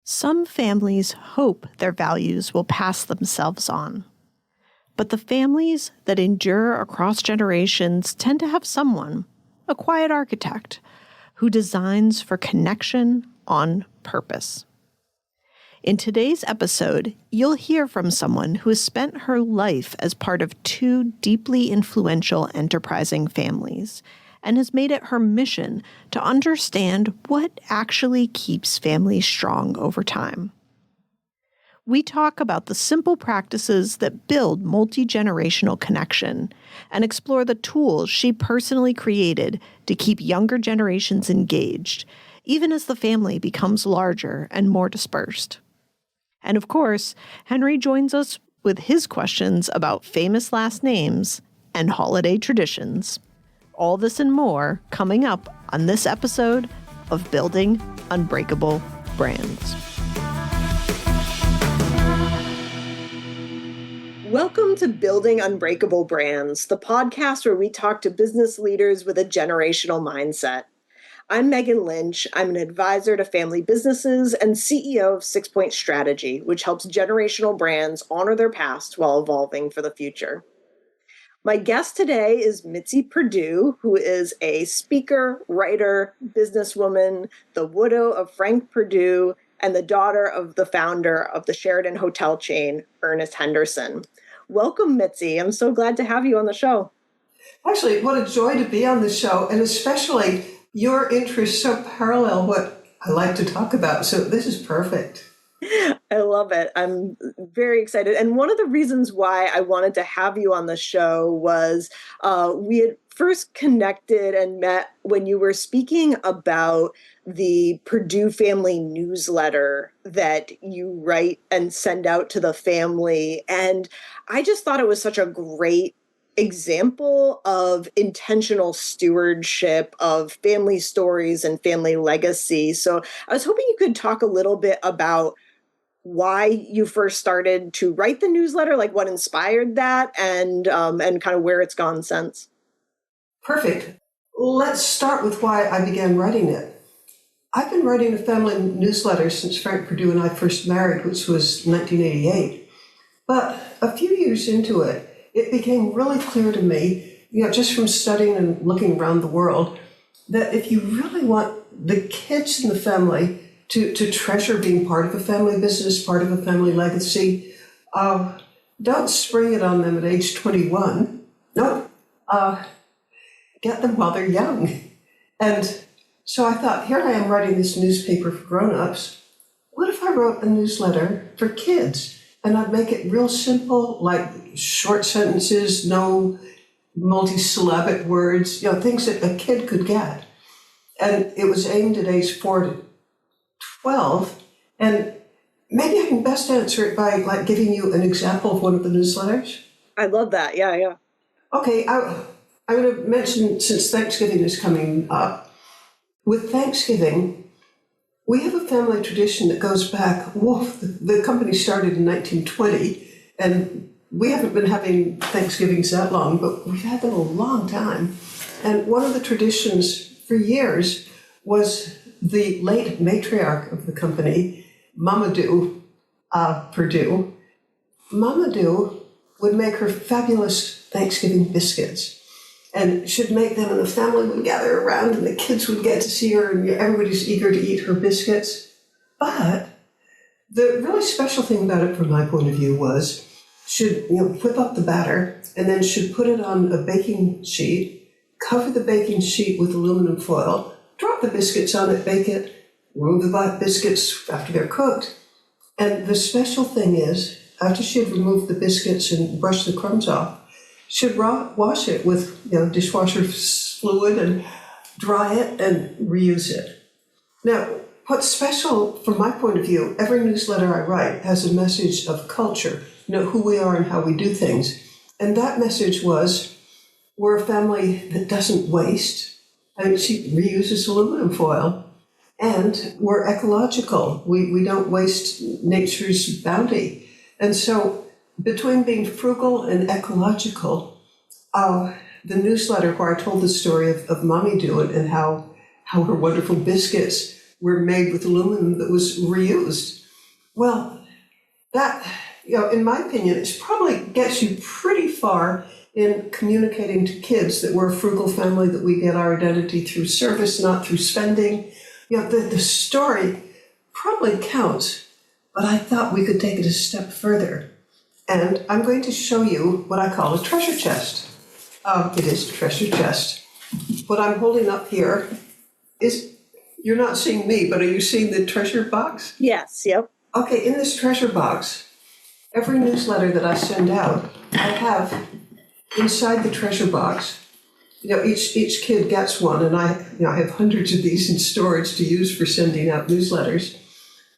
Some families hope their values will pass themselves on. But the families that endure across generations tend to have someone, a quiet architect, who designs for connection on purpose. In today's episode, you'll hear from someone who has spent her life as part of two deeply influential enterprising families and has made it her mission to understand what actually keeps families strong over time. We talk about the simple practices that build multi-generational connection and explore the tools she personally created to keep younger generations engaged, even as the family becomes larger and more dispersed. And of course, Henry joins us with his questions about famous last names and holiday traditions. All this and more coming up on this episode of Building Unbreakable Brands. Welcome to Building Unbreakable Brands, the podcast where we talk to business leaders with a generational mindset. I'm Meghan Lynch. I'm an advisor to family businesses and CEO of 6 Point Strategy, which helps generational brands honor their past while evolving for the future. My guest today is Mitzi Perdue, who is a speaker, writer, businesswoman, the widow of Frank Perdue, and the daughter of the founder of the Sheraton Hotel chain, Ernest Henderson. Welcome, Mitzi. I'm so glad to have you on the show. Actually, what a joy to be on the show, and especially your interests so parallel what I like to talk about. So this is perfect. I love it. I'm very excited. And one of the reasons why I wanted to have you on the show was we had first connected and met when you were speaking about the Perdue family newsletter that you write and send out to the family. And I just thought it was such a great example of intentional stewardship of family stories and family legacy. So I was hoping you could talk a little bit about why you first started to write the newsletter, like what inspired that, and kind of where it's gone since. Perfect. Let's start with why I began writing it. I've been writing a family newsletter since Frank Perdue and I first married, which was 1988. But a few years into it, it became really clear to me, just from studying and looking around the world, that if you really want the kids in the family to treasure being part of a family business, part of a family legacy, don't spring it on them at age 21. No, get them while they're young. And so I thought, here I am writing this newspaper for grown-ups. What if I wrote a newsletter for kids? And I'd make it real simple, like short sentences, no multi-syllabic words, things that a kid could get. And it was aimed at age 4 to 12. And maybe I can best answer it by giving you an example of one of the newsletters. I love that. Yeah. Okay, I'm going to mention, since Thanksgiving is coming up, with Thanksgiving, we have a family tradition that goes back, the company started in 1920, and we haven't been having Thanksgivings that long, but we've had them a long time. And one of the traditions for years was the late matriarch of the company, Mamadou Perdue. Mamadou would make her fabulous Thanksgiving biscuits, and she'd make them, and the family would gather around, and the kids would get to see her, and everybody's eager to eat her biscuits. But the really special thing about it, from my point of view, was she'd whip up the batter, and then she'd put it on a baking sheet, cover the baking sheet with aluminum foil, drop the biscuits on it, bake it, remove the biscuits after they're cooked. And the special thing is, after she had removed the biscuits and brushed the crumbs off, she'd wash it with dishwasher fluid and dry it and reuse it. Now, what's special from my point of view, every newsletter I write has a message of culture, who we are and how we do things. And that message was, we're a family that doesn't waste. She reuses aluminum foil. And we're ecological. We don't waste nature's bounty. And so between being frugal and ecological, the newsletter where I told the story of Mommy Do It and how her wonderful biscuits were made with aluminum that was reused. Well, that, in my opinion, it probably gets you pretty far in communicating to kids that we're a frugal family, that we get our identity through service, not through spending. The story probably counts, but I thought we could take it a step further. And I'm going to show you what I call a treasure chest. It is a treasure chest. What I'm holding up here is, you're not seeing me, but are you seeing the treasure box? Yes, yep. Okay, in this treasure box, every newsletter that I send out, I have inside the treasure box, each kid gets one, and I have hundreds of these in storage to use for sending out newsletters.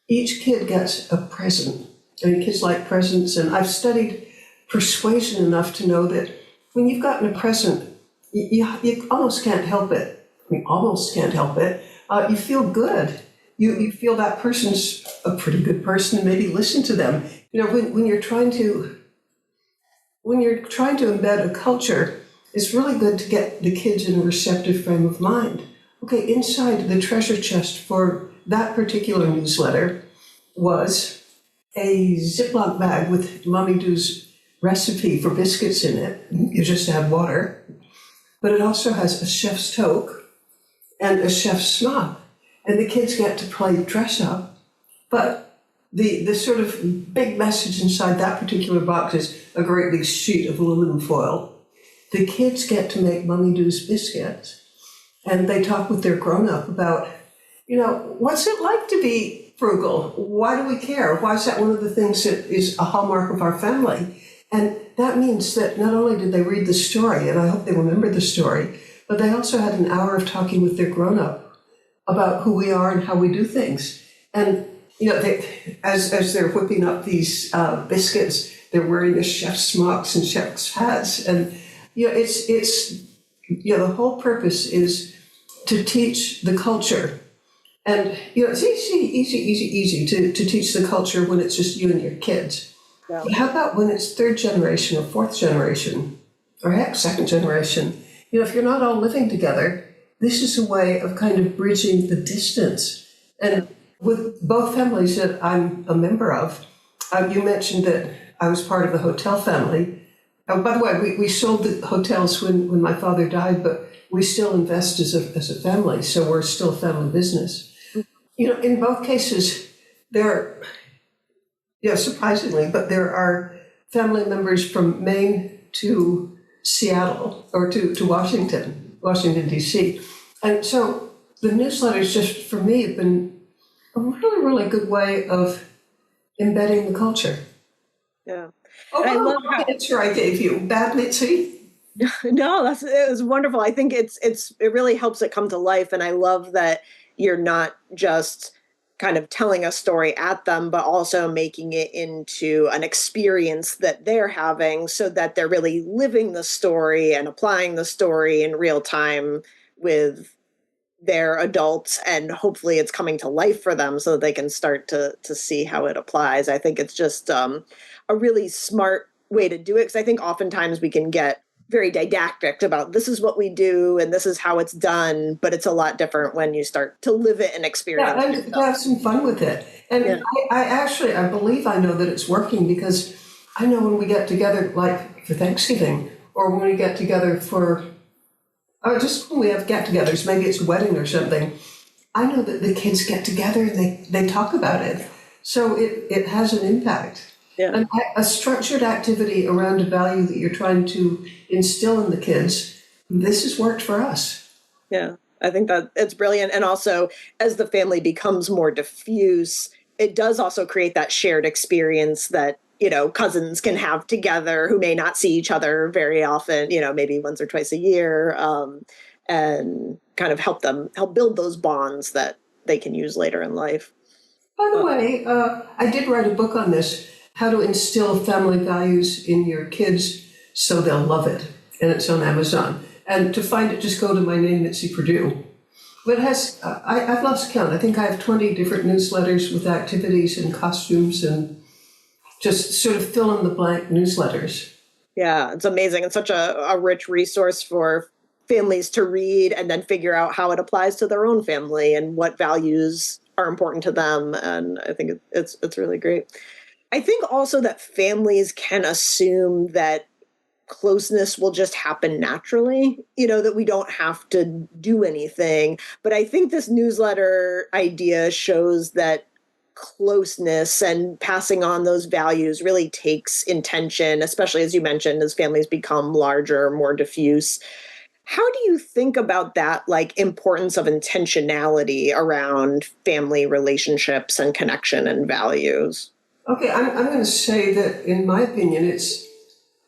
Each kid gets a present. I mean, kids like presents, and I've studied persuasion enough to know that when you've gotten a present, you almost can't help it. I mean, almost can't help it. You feel good. You feel that person's a pretty good person, and maybe listen to them. When you're trying to embed a culture, it's really good to get the kids in a receptive frame of mind. Okay, inside the treasure chest for that particular newsletter was a Ziploc bag with Mommy Doo's recipe for biscuits in it. You just add water. But it also has a chef's toque and a chef's smock. And the kids get to play dress up. But the sort of big message inside that particular box is a great big sheet of aluminum foil. The kids get to make Mommy Doo's biscuits. And they talk with their grown-up about, what's it like to be frugal? Why do we care? Why is that one of the things that is a hallmark of our family? And that means that not only did they read the story, and I hope they remember the story, but they also had an hour of talking with their grown-up about who we are and how we do things. And, as they're whipping up these biscuits, they're wearing the chef's smocks and chef's hats. And, the whole purpose is to teach the culture. And, it's easy to teach the culture when it's just you and your kids. Yeah. But how about when it's third generation or fourth generation, or heck, second generation? If you're not all living together, this is a way of kind of bridging the distance. And with both families that I'm a member of, you mentioned that I was part of the hotel family. By the way, we sold the hotels when my father died, but we still invest as a family, so we're still a family business. In both cases, surprisingly, but there are family members from Maine to Seattle or to Washington, D.C. And so the newsletters just, for me, have been a really, really good way of embedding the culture. Yeah. I love the answer I gave you. Bad, Mitzi? No, it was wonderful. I think it really helps it come to life. And I love that you're not just kind of telling a story at them, but also making it into an experience that they're having so that they're really living the story and applying the story in real time with their adults. And hopefully it's coming to life for them so that they can start to see how it applies. I think it's just a really smart way to do it, because I think oftentimes we can get very didactic about this is what we do and this is how it's done, but it's a lot different when you start to live it and experience it. And to have some fun with it. And yeah. I believe I know that it's working, because I know when we get together, like for Thanksgiving, or when we get together just when we have get-togethers, maybe it's a wedding or something, I know that the kids get together and they talk about it. So it has an impact. Yeah. And a structured activity around a value that you're trying to instill in the kids, this has worked for us. Yeah, I think that it's brilliant. And also, as the family becomes more diffuse, it does also create that shared experience that, cousins can have together who may not see each other very often, maybe once or twice a year, and kind of help build those bonds that they can use later in life. By the way, I did write a book on this, how to instill family values in your kids so they'll love it. And it's on Amazon. And to find it, just go to my name, Mitzi Perdue. But it has, I've lost count. I think I have 20 different newsletters with activities and costumes and just sort of fill in the blank newsletters. Yeah, it's amazing. It's such a rich resource for families to read and then figure out how it applies to their own family and what values are important to them. And I think it's really great. I think also that families can assume that closeness will just happen naturally, that we don't have to do anything. But I think this newsletter idea shows that closeness and passing on those values really takes intention, especially as you mentioned, as families become larger, more diffuse. How do you think about that, like importance of intentionality around family relationships and connection and values? Okay, I'm going to say that, in my opinion, it's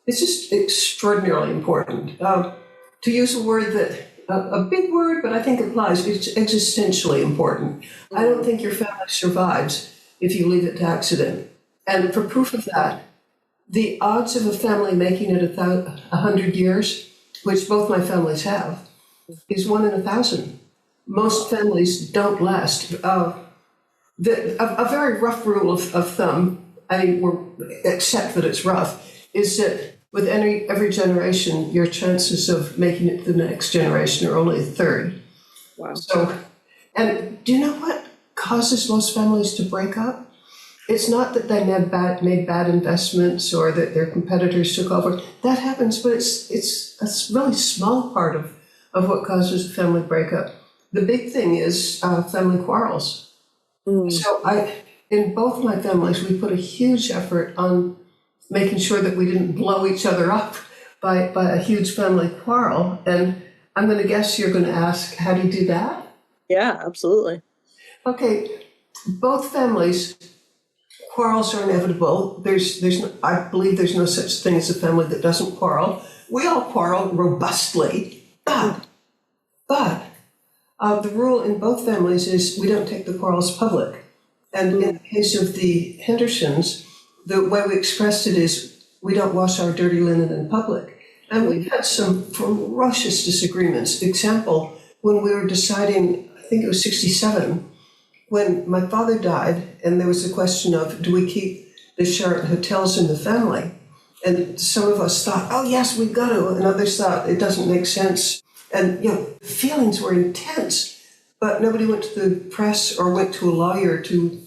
just extraordinarily important. To use a word that, a big word, but I think applies, it's existentially important. I don't think your family survives if you leave it to accident. And for proof of that, the odds of a family making it 100 years, which both my families have, is 1 in 1,000. Most families don't last. A very rough rule of thumb, except that it's rough, is that with every generation, your chances of making it to the next generation are only a third. Wow. So, and do you know what causes most families to break up? It's not that they made bad investments or that their competitors took over. That happens, but it's a really small part of what causes a family breakup. The big thing is family quarrels. So in both my families, we put a huge effort on making sure that we didn't blow each other up by a huge family quarrel. And I'm going to guess you're going to ask, how do you do that? Yeah, absolutely. Okay, both families, quarrels are inevitable. I believe there's no such thing as a family that doesn't quarrel. We all quarrel robustly, but the rule in both families is we don't take the quarrels public. And in the case of the Hendersons, the way we expressed it is we don't wash our dirty linen in public. And we've had some ferocious disagreements. Example, when we were deciding, I think it was 1967, when my father died, and there was a question of, do we keep the Sheraton Hotels in the family? And some of us thought, oh yes, we've got to. And others thought it doesn't make sense. And feelings were intense, but nobody went to the press or went to a lawyer to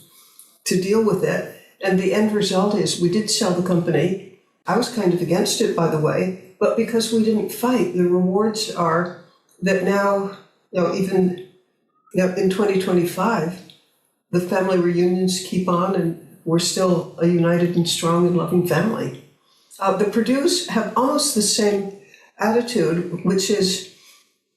deal with it. And the end result is we did sell the company. I was kind of against it, by the way, but because we didn't fight, the rewards are that now, even in 2025, the family reunions keep on and we're still a united and strong and loving family. The Perdues have almost the same attitude, which is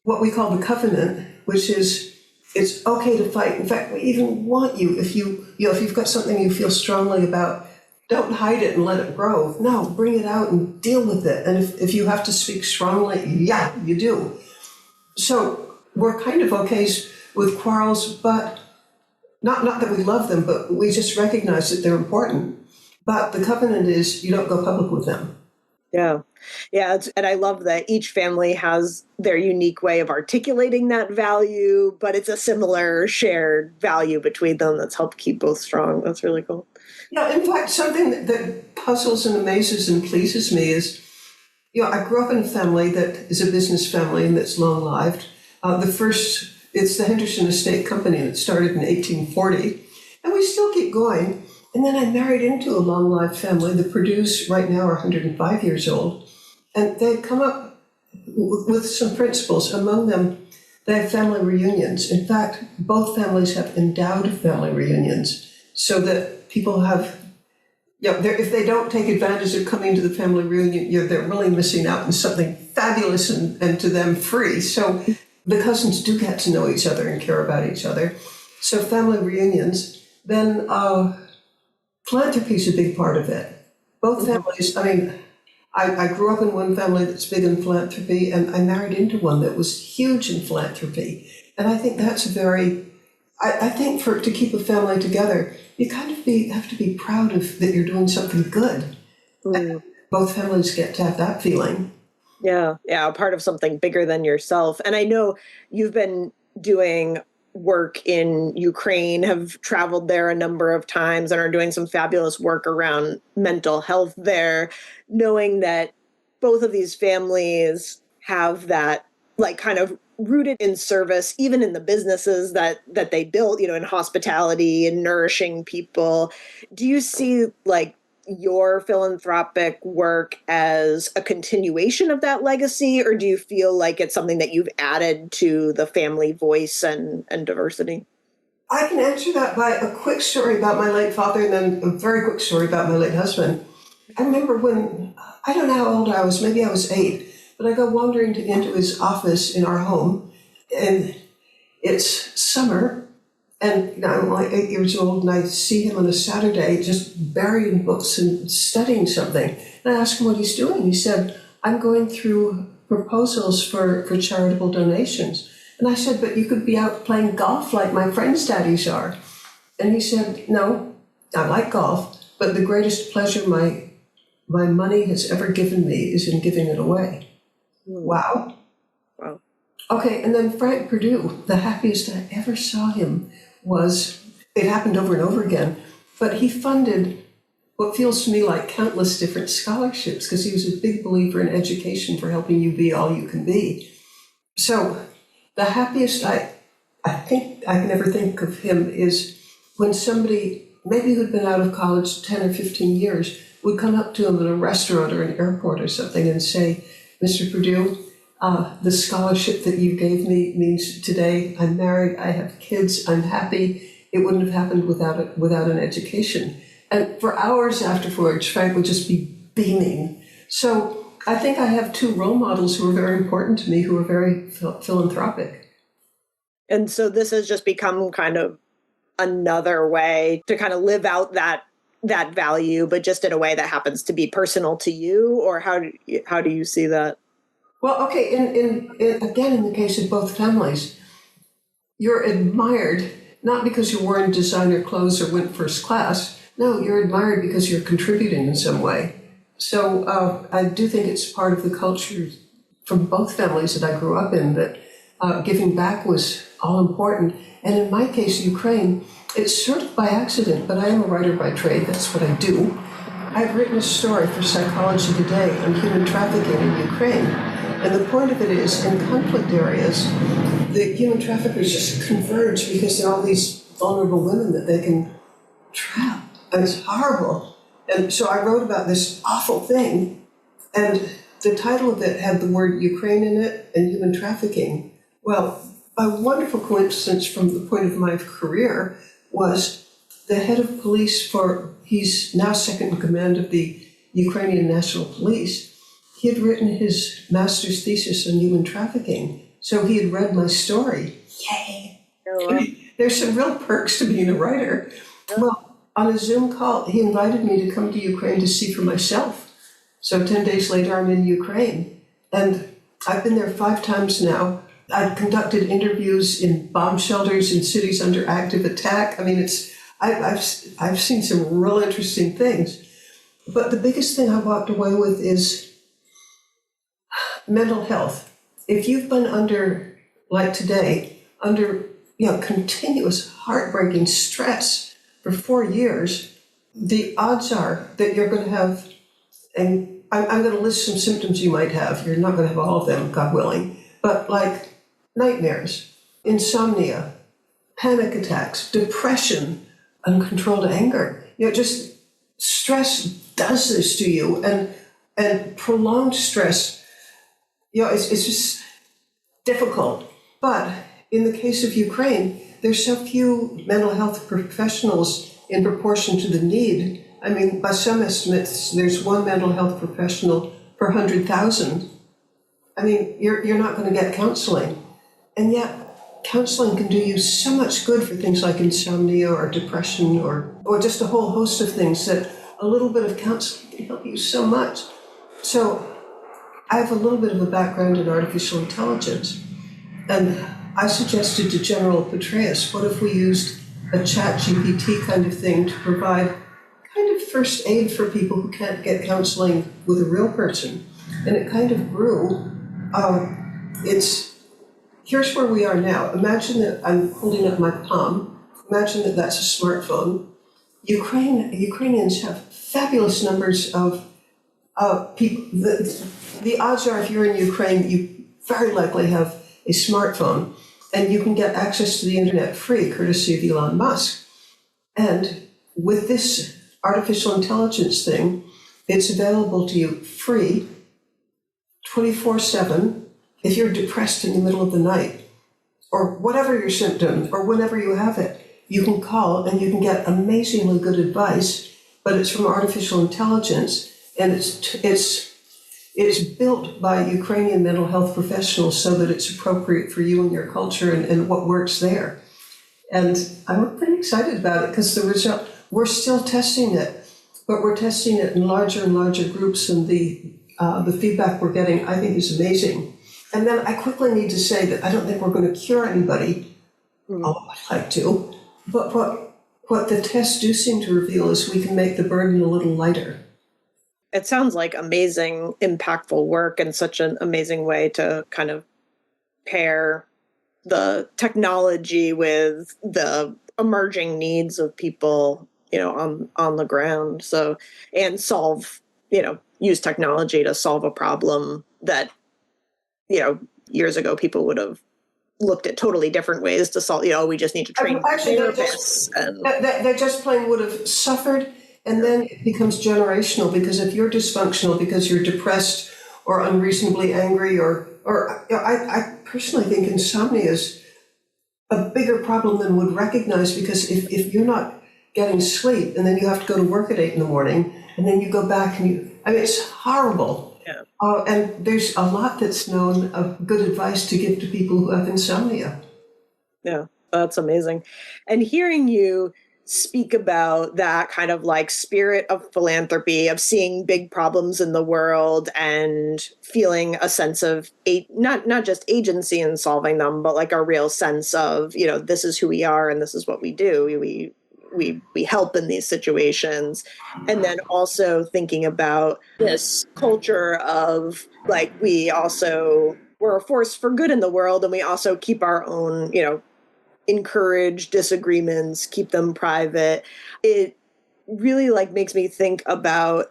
what we call the covenant, which is it's okay to fight. In fact, we even want you, if you've got something you feel strongly about, don't hide it and let it grow. No, bring it out and deal with it. And if you have to speak strongly, yeah, you do. So we're kind of okay with quarrels, but not that we love them, but we just recognize that they're important. But the covenant is you don't go public with them. Yeah. Yeah. And I love that each family has their unique way of articulating that value, but it's a similar shared value between them that's helped keep both strong. That's really cool. Yeah. In fact, something that puzzles and amazes and pleases me is, I grew up in a family that is a business family and that's long-lived. It's the Henderson Estate Company that started in 1840, and we still keep going. And then I married into a long-lived family. The Perdues right now are 105 years old. And they've come up with some principles. Among them, they have family reunions. In fact, both families have endowed family reunions so that people have, if they don't take advantage of coming to the family reunion, they're really missing out on something fabulous and to them free. So the cousins do get to know each other and care about each other. So family reunions. Then philanthropy is a big part of it. Both families, I grew up in one family that's big in philanthropy, and I married into one that was huge in philanthropy. And I think that's I think to keep a family together, you kind of have to be proud of that you're doing something good. And both families get to have that feeling. Yeah. Yeah. Part of something bigger than yourself. And I know you've been doing work in Ukraine, have traveled there a number of times and are doing some fabulous work around mental health there, knowing that both of these families have that like kind of rooted in service, even in the businesses that they built, in hospitality and nourishing people. Do you see like your philanthropic work as a continuation of that legacy, or do you feel like it's something that you've added to the family voice and diversity? I can answer that by a quick story about my late father and then a very quick story about my late husband. I remember when, I don't know how old I was, maybe I was 8, but I go wandering into his office in our home, and it's summer, and I'm like 8 years old, and I see him on a Saturday just buried in books and studying something. And I asked him what he's doing. He said, I'm going through proposals for charitable donations. And I said, but you could be out playing golf like my friends' daddies are. And he said, no, I like golf, but the greatest pleasure my money has ever given me is in giving it away. Wow. Wow. Okay, and then Frank Perdue, the happiest I ever saw him was, it happened over and over again, but he funded what feels to me like countless different scholarships because he was a big believer in education for helping you be all you can be. So the happiest I think I can ever think of him is when somebody, maybe who'd been out of college 10 or 15 years, would come up to him in a restaurant or an airport or something and say, Mr. Perdue, the scholarship that you gave me means today I'm married, I have kids, I'm happy. It wouldn't have happened without an education. And for hours afterwards, Frank would just be beaming. So I think I have 2 role models who are very important to me, who are very philanthropic. And so this has just become kind of another way to kind of live out that value, but just in a way that happens to be personal to you, or how do you see that? Well, okay, in the case of both families, you're admired not because you're wearing designer clothes or went first class. No, you're admired because you're contributing in some way. So I do think it's part of the culture from both families that I grew up in that giving back was all important. And in my case, Ukraine, it's sort of by accident, but I am a writer by trade. That's what I do. I've written a story for Psychology Today on human trafficking in Ukraine. And the point of it is, in conflict areas, the human traffickers just converge because there are all these vulnerable women that they can trap. And it's horrible. And so I wrote about this awful thing. And the title of it had the word Ukraine in it and human trafficking. Well, a wonderful coincidence from the point of my career was the head of police he's now second in command of the Ukrainian National Police. He had written his master's thesis on human trafficking. So he had read my story. Yay! Oh, wow. There's some real perks to being a writer. Well, on a Zoom call, he invited me to come to Ukraine to see for myself. So 10 days later, I'm in Ukraine. And I've been there 5 times now. I've conducted interviews in bomb shelters in cities under active attack. I mean, I've seen some real interesting things. But the biggest thing I walked away with is mental health. If you've been under, like today, under continuous heartbreaking stress for 4 years, the odds are that you're going to have, and I'm going to list some symptoms you might have. You're not going to have all of them, God willing, but like nightmares, insomnia, panic attacks, depression, uncontrolled anger. Just stress does this to you, and prolonged stress. It's just difficult. But in the case of Ukraine, there's so few mental health professionals in proportion to the need. I mean, by some estimates, there's 1 mental health professional per 100,000. I mean, you're not going to get counseling. And yet, counseling can do you so much good for things like insomnia or depression or just a whole host of things that a little bit of counseling can help you so much. So I have a little bit of a background in artificial intelligence. And I suggested to General Petraeus, what if we used a chat GPT kind of thing to provide kind of first aid for people who can't get counseling with a real person? And it kind of grew. Here's where we are now. Imagine that I'm holding up my palm. Imagine that that's a smartphone. Ukrainians have fabulous numbers of people. The odds are if you're in Ukraine, very likely have a smartphone, and you can get access to the internet free, courtesy of Elon Musk. And with this artificial intelligence thing, it's available to you free, 24/7, if you're depressed in the middle of the night, or whatever your symptom, or whenever you have it. You can call and you can get amazingly good advice, but it's from artificial intelligence, and it's built by Ukrainian mental health professionals so that it's appropriate for you and your culture and what works there. And I'm pretty excited about it because the result, we're still testing it, but we're testing it in larger and larger groups, and the feedback we're getting, I think, is amazing. And then I quickly need to say that I don't think we're going to cure anybody, although I'd like to. But what the tests do seem to reveal is we can make the burden a little lighter. It sounds like amazing, impactful work, and such an amazing way to kind of pair the technology with the emerging needs of people, on the ground. So, and solve, use technology to solve a problem that, years ago people would have looked at totally different ways to solve, we just need to train therapists. They just plain would have suffered, and then it becomes generational, because if you're dysfunctional because you're depressed or unreasonably angry, or I personally think insomnia is a bigger problem than would recognize, because if you're not getting sleep and then you have to go to work at 8 a.m, and then you go back and it's horrible. Yeah. And there's a lot that's known of good advice to give to people who have insomnia. Yeah, that's amazing. And hearing you speak about that kind of like spirit of philanthropy, of seeing big problems in the world and feeling a sense of not just agency in solving them, but like a real sense of, this is who we are and this is what we do. We help in these situations. And then also thinking about this culture of like, we're a force for good in the world, and we also keep our own, encourage disagreements, keep them private. It really makes me think about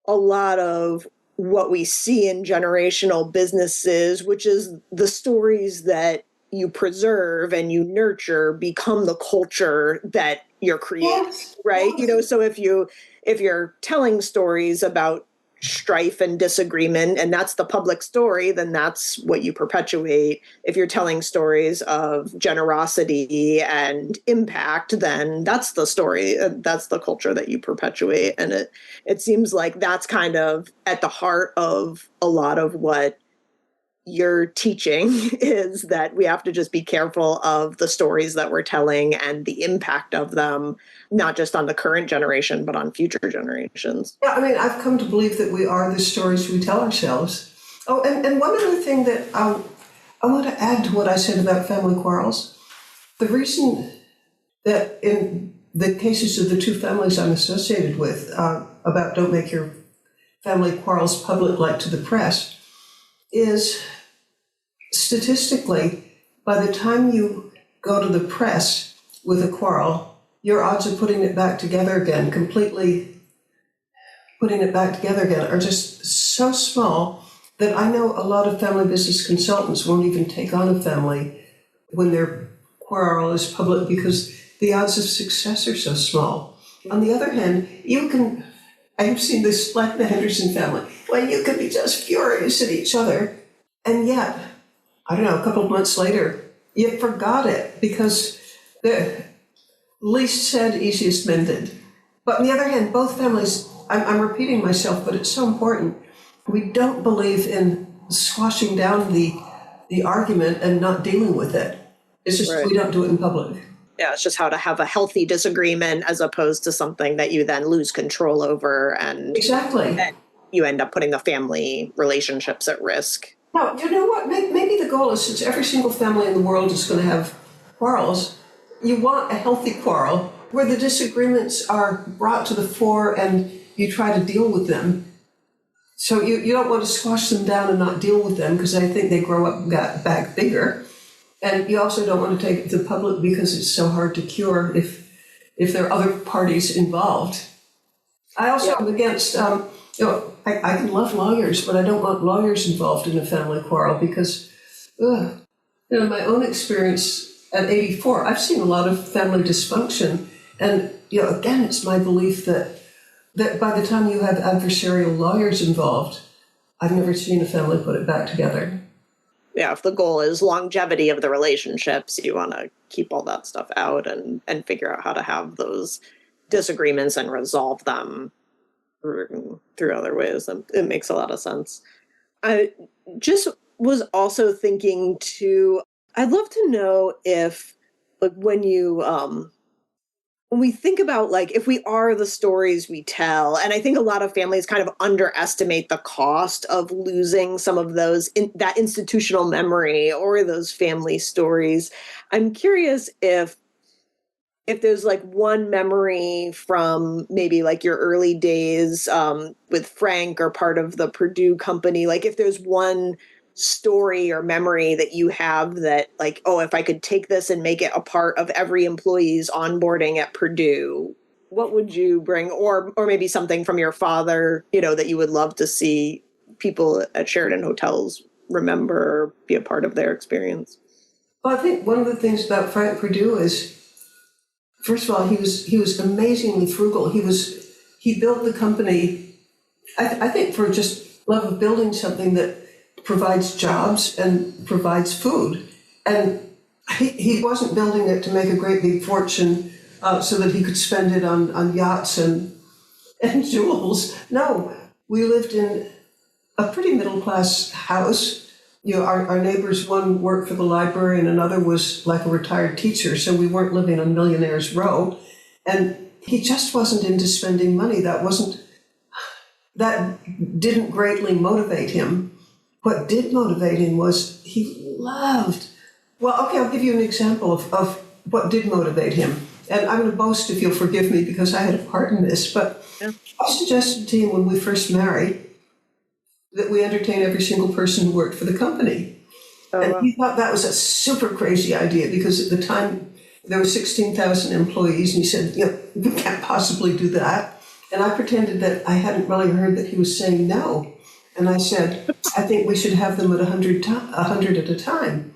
a lot of what we see in generational businesses, which is the stories that you preserve and you nurture become the culture that you're creating, yes, right? Yes. So if you're telling stories about strife and disagreement, and that's the public story, then that's what you perpetuate. If you're telling stories of generosity and impact, then that's the story, that's the culture that you perpetuate. And it seems like that's kind of at the heart of a lot of what you're teaching, is that we have to just be careful of the stories that we're telling and the impact of them, not just on the current generation, but on future generations. Yeah, I've come to believe that we are the stories we tell ourselves. Oh, and one other thing that I want to add to what I said about family quarrels. The reason that in the cases of the two families I'm associated with, about don't make your family quarrels public like to the press, is statistically, by the time you go to the press with a quarrel, your odds of putting it back together again, completely putting it back together again, are just so small that I know a lot of family business consultants won't even take on a family when their quarrel is public, because the odds of success are so small. On the other hand, I have seen this like the Henderson family, when you can be just furious at each other, and yet, I don't know, a couple of months later, you forgot it, because the least said, easiest mended. But on the other hand, both families, I'm repeating myself, but it's so important. We don't believe in squashing down the argument and not dealing with it. It's just right. We don't do it in public. Yeah, it's just how to have a healthy disagreement as opposed to something that you then lose control over, and exactly, and you end up putting the family relationships at risk. Now, you know what? Maybe the goal is, since every single family in the world is going to have quarrels, you want a healthy quarrel where the disagreements are brought to the fore and you try to deal with them. So you don't want to squash them down and not deal with them, because I think they grow up and get back bigger. And you also don't want to take it to the public because it's so hard to cure if there are other parties involved. I also am against I can love lawyers, but I don't want lawyers involved in a family quarrel because, my own experience at 84, I've seen a lot of family dysfunction. And, again, it's my belief that by the time you have adversarial lawyers involved, I've never seen a family put it back together. Yeah, if the goal is longevity of the relationships, you want to keep all that stuff out and figure out how to have those disagreements and resolve them through other ways. It makes a lot of sense. I just was also thinking too, I'd love to know if, like, when we think about, like, if we are the stories we tell, and I think a lot of families kind of underestimate the cost of losing some of those, that institutional memory or those family stories. I'm curious if there's like one memory from maybe like your early days with Frank or part of the Perdue company, like if there's one story or memory that you have that, like, oh, if I could take this and make it a part of every employee's onboarding at Perdue, what would you bring? Or maybe something from your father, that you would love to see people at Sheraton hotels remember or be a part of their experience. Well, I think one of the things about Frank Perdue is, first of all, he was amazingly frugal. He built the company, I think, for just love of building something that provides jobs and provides food. And he wasn't building it to make a great big fortune so that he could spend it on yachts and jewels. No, we lived in a pretty middle-class house. Our neighbors, one worked for the library and another was like a retired teacher, so we weren't living on Millionaire's Row. And he just wasn't into spending money. That didn't greatly motivate him. What did motivate him was he loved. Well, okay, I'll give you an example of what did motivate him. And I'm going to boast, if you'll forgive me, because I had a part in this. But yeah. I suggested to him when we first married that we entertain every single person who worked for the company. Oh, and wow. He thought that was a super crazy idea because at the time there were 16,000 employees. And he said, we can't possibly do that. And I pretended that I hadn't really heard that he was saying no. And I said, I think we should have them at 100 at a time.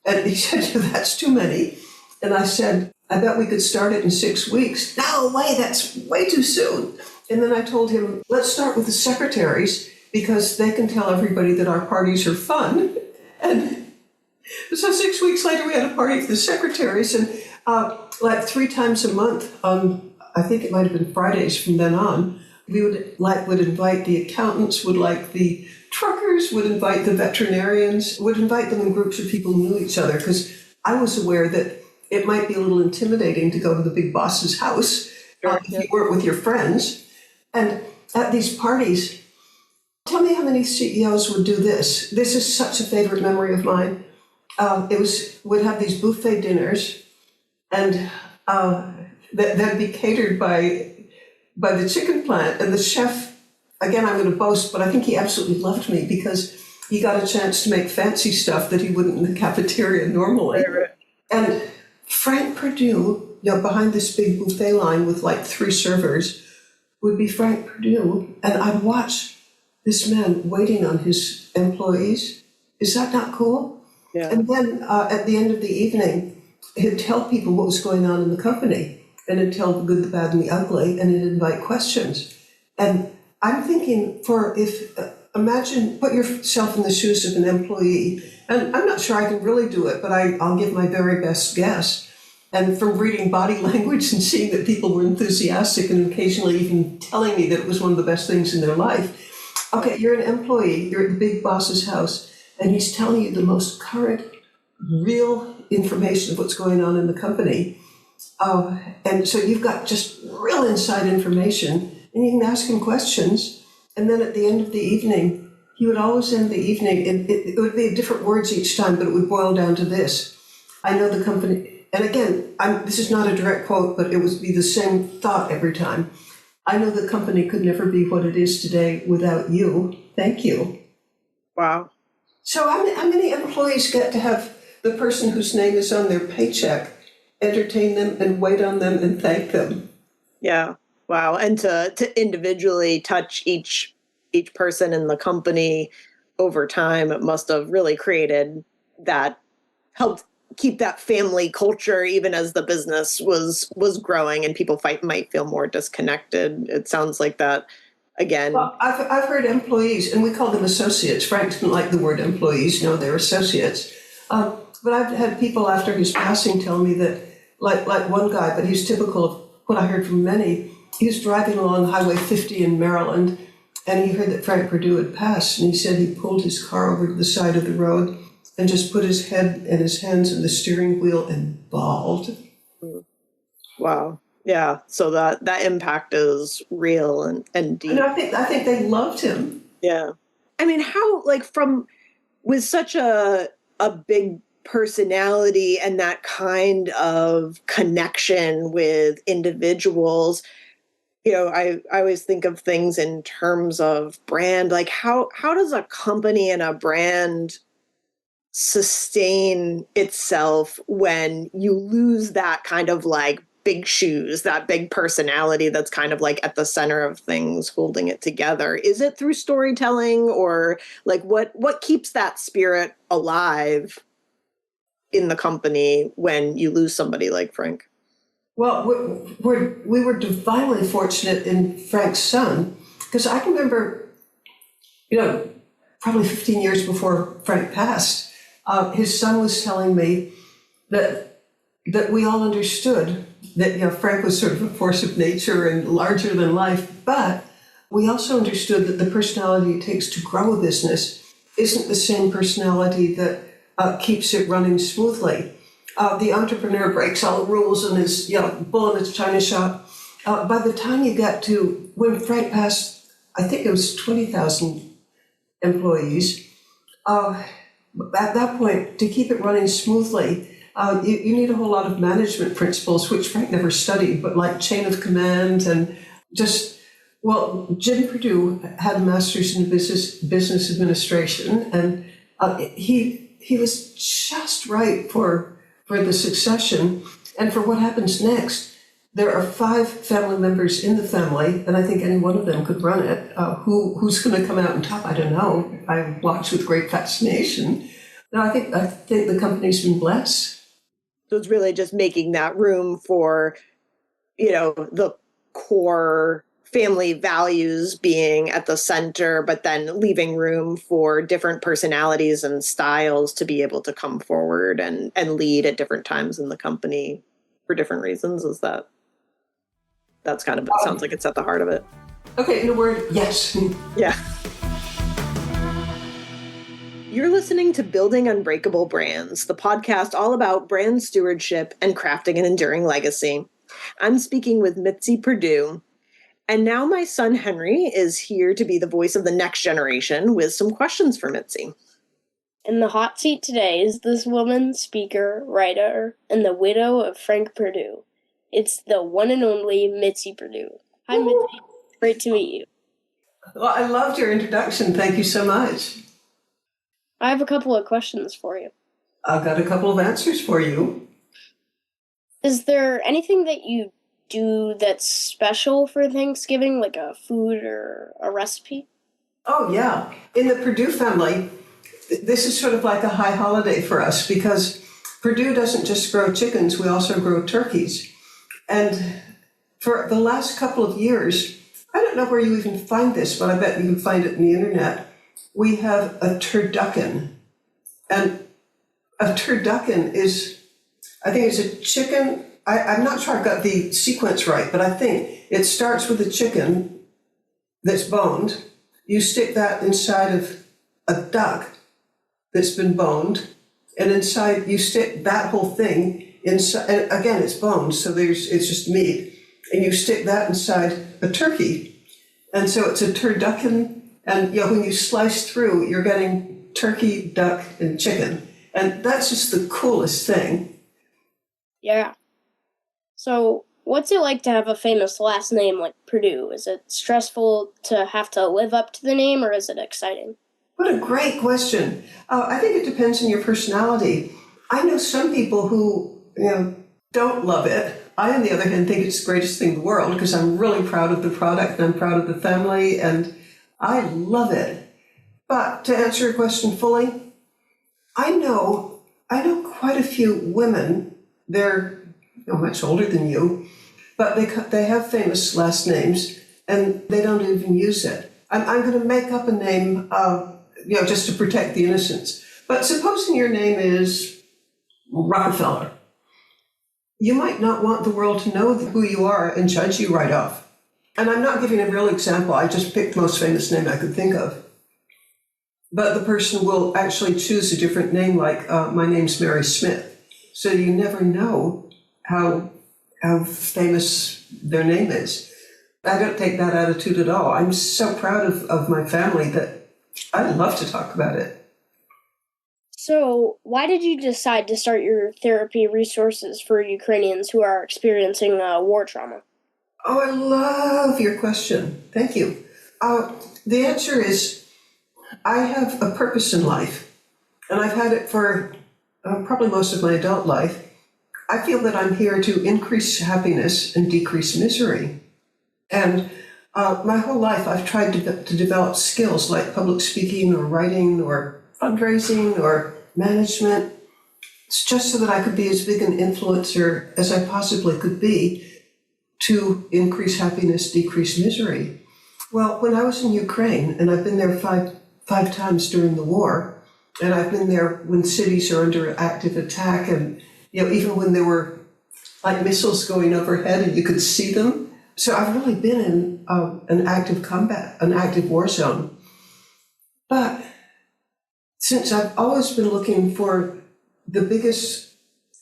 And he said, that's too many. And I said, I bet we could start it in 6 weeks. No way, that's way too soon. And then I told him, let's start with the secretaries because they can tell everybody that our parties are fun. And so 6 weeks later, we had a party for the secretaries. And like 3 times a month on, I think it might have been Fridays from then on, we would invite the accountants, would like the truckers, would invite the veterinarians, would invite them in groups of people who knew each other, because I was aware that it might be a little intimidating to go to the big boss's house if you weren't with your friends. And at these parties, tell me how many CEOs would do this. This is such a favorite memory of mine. Would have these buffet dinners, and that'd be catered by the chicken plant, and the chef, again, I'm going to boast, but I think he absolutely loved me because he got a chance to make fancy stuff that he wouldn't in the cafeteria normally. And Frank Perdue, behind this big buffet line with like 3 servers, would be Frank Perdue, and I'd watch this man waiting on his employees. Is that not cool? Yeah. And then at the end of the evening, he'd tell people what was going on in the company. And it'd tell the good, the bad, and the ugly, and it'd invite questions. And I'm thinking, imagine, put yourself in the shoes of an employee, and I'm not sure I can really do it, but I'll give my very best guess. And from reading body language and seeing that people were enthusiastic and occasionally even telling me that it was one of the best things in their life. Okay, you're an employee, you're at the big boss's house, and he's telling you the most current, real information of what's going on in the company. And so you've got just real inside information, and you can ask him questions. And then at the end of the evening, he would always end the evening, and it would be different words each time, but it would boil down to this. I know the company, and again, this is not a direct quote, but it would be the same thought every time. I know the company could never be what it is today without you. Thank you. Wow. So how many employees get to have the person whose name is on their paycheck entertain them and wait on them and thank them? Yeah. Wow. And to individually touch each each person in the company over time, it must have really created that, helped keep that family culture even as the business was growing and people might feel more disconnected. It sounds like that again. Well, I've heard employees, and we call them associates. Frank didn't like the word employees. No, they're associates. But I've had people after his passing tell me that, like one guy, but he's typical of what I heard from many. He was driving along Highway 50 in Maryland, and he heard that Frank Perdue had passed, and he said he pulled his car over to the side of the road and just put his head and his hands on the steering wheel and bawled. Wow. Yeah. So that impact is real and deep. And I think they loved him. Yeah. I mean, how, like, with such a big personality and that kind of connection with individuals, I always think of things in terms of brand. Like, how does a company and a brand sustain itself when you lose that kind of like big shoes, that big personality that's kind of like at the center of things holding it together? Is it through storytelling, or like what keeps that spirit alive in the company when you lose somebody like Frank? Well, we were divinely fortunate in Frank's son, because I can remember, probably 15 years before Frank passed, his son was telling me that we all understood that Frank was sort of a force of nature and larger than life, but we also understood that the personality it takes to grow a business isn't the same personality that keeps it running smoothly. The entrepreneur breaks all the rules and is bull in his china shop. By the time you get to when Frank passed, I think it was 20,000 employees. At that point, to keep it running smoothly, you need a whole lot of management principles, which Frank never studied, but like chain of command and Jim Perdue had a master's in business administration, and he was just right for the succession and for what happens next. There are 5 family members in the family, and I think any one of them could run it. Who's going to come out on top? I don't know. I watch with great fascination. No, I think the company's been blessed. So it's really just making that room for, the core family values being at the center, but then leaving room for different personalities and styles to be able to come forward and lead at different times in the company for different reasons. That's kind of, it sounds like it's at the heart of it. Okay, in a word, yes. Yeah. You're listening to Building Unbreakable Brands, the podcast all about brand stewardship and crafting an enduring legacy. I'm speaking with Mitzi Perdue. And now my son Henry is here to be the voice of the next generation with some questions for Mitzi. In the hot seat today is this woman, speaker, writer, and the widow of Frank Perdue. It's the one and only Mitzi Perdue. Hi, Mitzi. Great to meet you. Well, I loved your introduction. Thank you so much. I have a couple of questions for you. I've got a couple of answers for you. Is there anything that you do that's special for Thanksgiving, like a food or a recipe? Oh, yeah. In the Perdue family, this is sort of like a high holiday for us, because Perdue doesn't just grow chickens, we also grow turkeys. And for the last couple of years, I don't know where you even find this, but I bet you can find it on the internet. We have a turducken. And a turducken is, I think it's a chicken. I'm not sure I've got the sequence right, but I think it starts with a chicken that's boned. You stick that inside of a duck that's been boned, and inside you stick that whole thing inside. And again, it's boned, so it's just meat, and you stick that inside a turkey, and so it's a turducken. And when you slice through, you're getting turkey, duck, and chicken, and that's just the coolest thing. Yeah. So, what's it like to have a famous last name like Perdue? Is it stressful to have to live up to the name, or is it exciting? What a great question. I think it depends on your personality. I know some people who don't love it. I, on the other hand, think it's the greatest thing in the world, because I'm really proud of the product and I'm proud of the family. And I love it. But to answer your question fully, I know quite a few women. They're much older than you, but they have famous last names, and they don't even use it. I'm going to make up a name, just to protect the innocents. But supposing your name is Rockefeller, you might not want the world to know who you are and judge you right off. And I'm not giving a real example. I just picked the most famous name I could think of. But the person will actually choose a different name, like my name's Mary Smith. So you never know how famous their name is. I don't take that attitude at all. I'm so proud of my family that I love to talk about it. So, why did you decide to start your therapy resources for Ukrainians who are experiencing war trauma? Oh, I love your question. Thank you. The answer is I have a purpose in life, and I've had it for probably most of my adult life. I feel that I'm here to increase happiness and decrease misery. And my whole life I've tried to develop skills like public speaking or writing or fundraising or management. It's just so that I could be as big an influencer as I possibly could be to increase happiness, decrease misery. Well, when I was in Ukraine, and I've been there five times during the war, and I've been there when cities are under active attack, and even when there were like missiles going overhead and you could see them. So I've really been in an active combat, an active war zone. But since I've always been looking for the biggest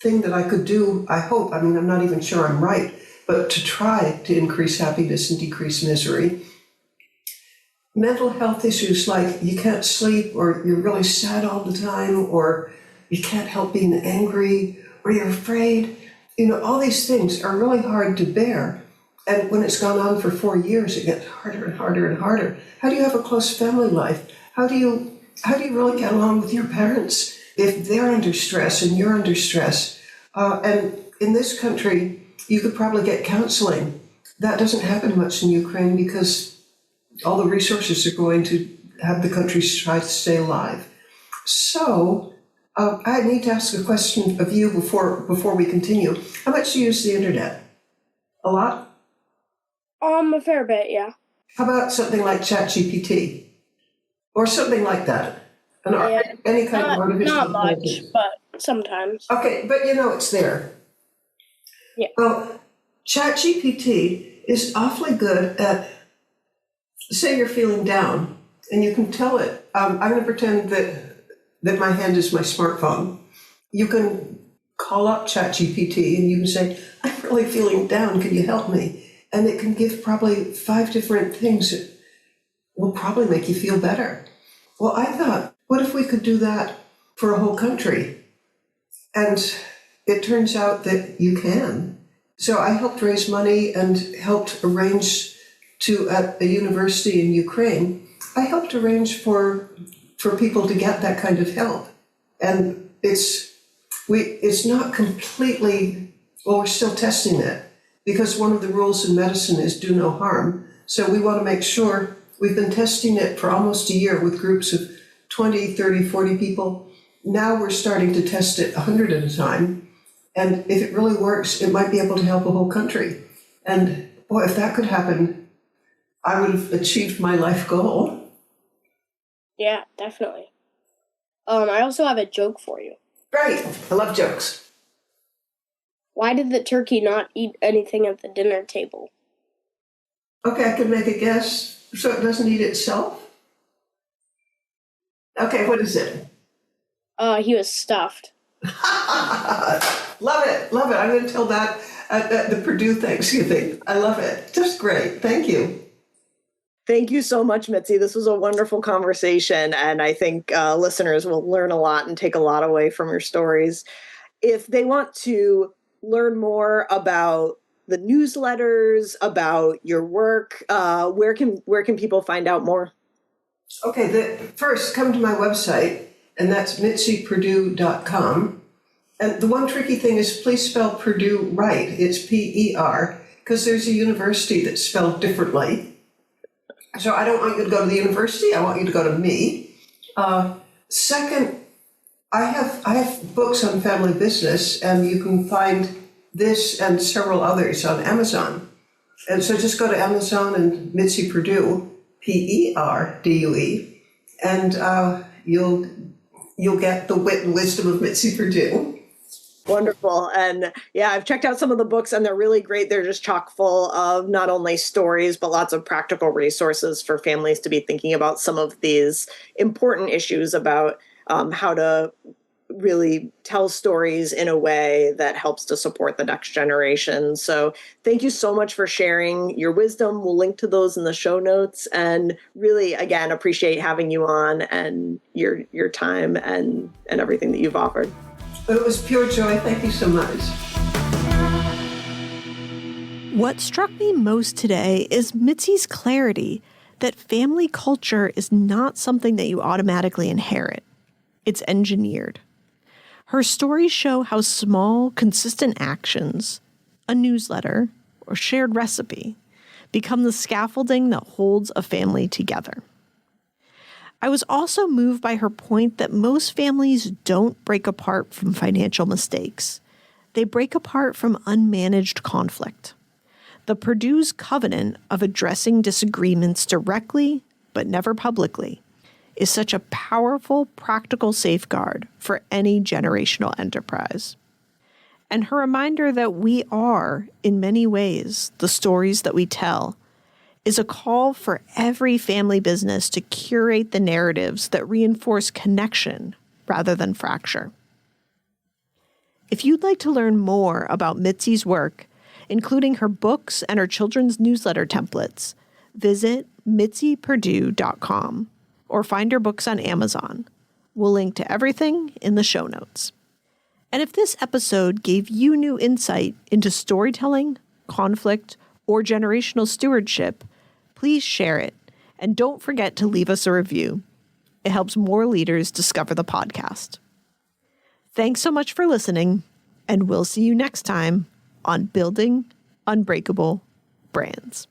thing that I could do, I hope, I'm not even sure I'm right, but to try to increase happiness and decrease misery. Mental health issues like you can't sleep, or you're really sad all the time, or you can't help being angry, or you're afraid. All these things are really hard to bear. And when it's gone on for 4 years, it gets harder and harder and harder. How do you have a close family life? How do you really get along with your parents if they're under stress and you're under stress? And in this country, you could probably get counseling. That doesn't happen much in Ukraine because all the resources are going to have the country try to stay alive. So I need to ask a question of you before we continue. How much do you use the internet? A lot? A fair bit, yeah. How about something like ChatGPT? Or something like that? Any kind of artificial Not much, intelligence? but sometimes. Okay, but it's there. Yeah. Well, ChatGPT is awfully good at, say you're feeling down, and you can tell it. I'm going to pretend that my hand is my smartphone. You can call up ChatGPT and you can say, I'm really feeling down, can you help me? And it can give probably 5 different things that will probably make you feel better. Well, I thought, what if we could do that for a whole country? And it turns out that you can. So I helped raise money and helped arrange at a university in Ukraine, I helped arrange for people to get that kind of help. And it's not completely, we're still testing it, because one of the rules in medicine is do no harm. So we want to make sure. We've been testing it for almost a year with groups of 20, 30, 40 people. Now we're starting to test it 100 at a time. And if it really works, it might be able to help a whole country. And boy, if that could happen, I would have achieved my life goal. Yeah, definitely. I also have a joke for you. Great. I love jokes. Why did the turkey not eat anything at the dinner table? Okay, I can make a guess. So it doesn't eat itself? Okay, what is it? He was stuffed. Love it. I'm going to tell that at the Perdue Thanksgiving. I love it. Just great. Thank you. Thank you so much, Mitzi. This was a wonderful conversation, and I think listeners will learn a lot and take a lot away from your stories. If they want to learn more about the newsletters, about your work, where can people find out more? Okay, first come to my website, and that's mitziPerdue.com. And the one tricky thing is please spell Perdue right. It's P-E-R, because there's a university that's spelled differently. So I don't want you to go to the university. I want you to go to me. Second, I have books on family business, and you can find this and several others on Amazon. And so just go to Amazon and Mitzi Perdue, Perdue, and you'll get the wit and wisdom of Mitzi Perdue. Wonderful. And yeah, I've checked out some of the books and they're really great. They're just chock full of not only stories, but lots of practical resources for families to be thinking about some of these important issues about how to really tell stories in a way that helps to support the next generation. So thank you so much for sharing your wisdom. We'll link to those in the show notes, and really, again, appreciate having you on and your time and everything that you've offered. It was pure joy. Thank you so much. What struck me most today is Mitzi's clarity that family culture is not something that you automatically inherit. It's engineered. Her stories show how small, consistent actions, a newsletter, or shared recipe, become the scaffolding that holds a family together. I was also moved by her point that most families don't break apart from financial mistakes. They break apart from unmanaged conflict. The Perdue's covenant of addressing disagreements directly, but never publicly, is such a powerful, practical safeguard for any generational enterprise. And her reminder that we are, in many ways, the stories that we tell, is a call for every family business to curate the narratives that reinforce connection rather than fracture. If you'd like to learn more about Mitzi's work, including her books and her children's newsletter templates, visit mitziPerdue.com or find her books on Amazon. We'll link to everything in the show notes. And if this episode gave you new insight into storytelling, conflict, or generational stewardship, please share it, and don't forget to leave us a review. It helps more leaders discover the podcast. Thanks so much for listening, and we'll see you next time on Building Unbreakable Brands.